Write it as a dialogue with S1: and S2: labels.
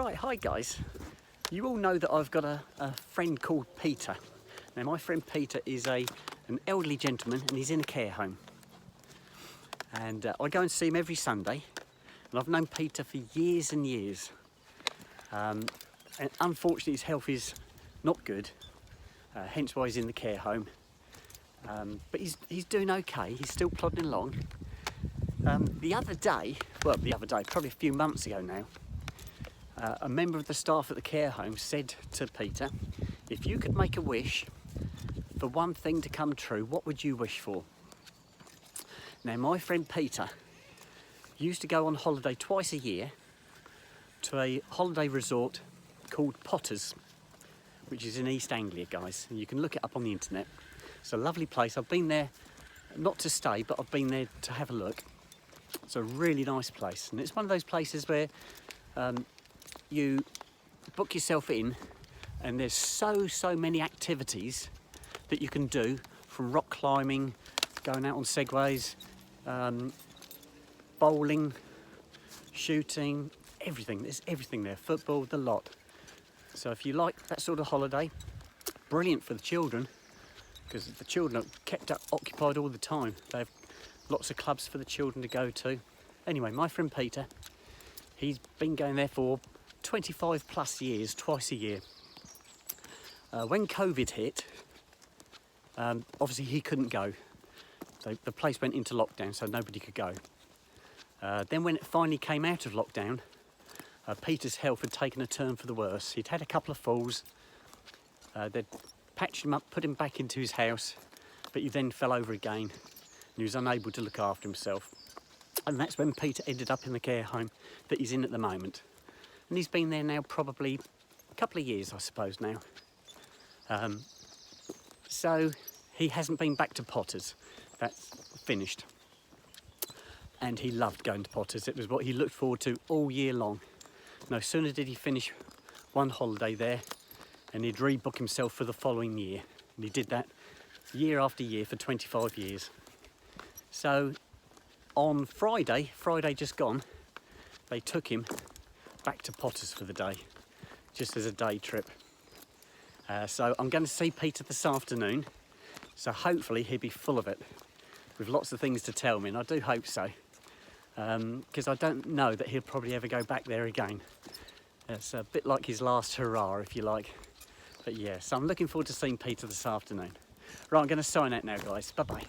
S1: Right, hi guys. You all know that I've got a friend called Peter. Now my friend Peter is an elderly gentleman and he's in a care home. And I go and see him every Sunday. And I've known Peter for years and years. And unfortunately his health is not good, hence why he's in the care home. But he's doing okay, he's still plodding along. The other day, probably a few months ago now, a member of the staff at the care home said to Peter, if you could make a wish for one thing to come true, what would you wish for? Now my friend Peter used to go on holiday twice a year to a holiday resort called Potters, which is in East Anglia, guys, and you can look it up on the internet. It's a lovely place. I've been there not to stay, but I've been there to have a look. It's a really nice place, and it's one of those places where you book yourself in and there's so many activities that you can do, from rock climbing, going out on segways, bowling, shooting, everything. There's everything there, football, the lot. So if you like that sort of holiday, brilliant for the children, because the children are kept occupied all the time. They have lots of clubs for the children to go to. Anyway, my friend Peter, he's been going there for 25 plus years, twice a year. When COVID hit, obviously he couldn't go. So the place went into lockdown, so nobody could go. Then when it finally came out of lockdown, Peter's health had taken a turn for the worse. He'd had a couple of falls. They'd patched him up, put him back into his house, but he then fell over again and he was unable to look after himself. And that's when Peter ended up in the care home that he's in at the moment. And he's been there now probably a couple of years, I suppose now. So he hasn't been back to Potters. That's finished. And he loved going to Potters. It was what he looked forward to all year long. No sooner did he finish one holiday there and he'd rebook himself for the following year. And he did that year after year for 25 years. So on Friday just gone, they took him back to Potters for the day, just as a day trip. So I'm going to see Peter this afternoon, so hopefully he'll be full of it, with lots of things to tell me, and I do hope so, because I don't know that he'll probably ever go back there again. It's a bit like his last hurrah, if you like. But yeah, so I'm looking forward to seeing Peter this afternoon. Right, I'm going to sign out now, guys. Bye-bye.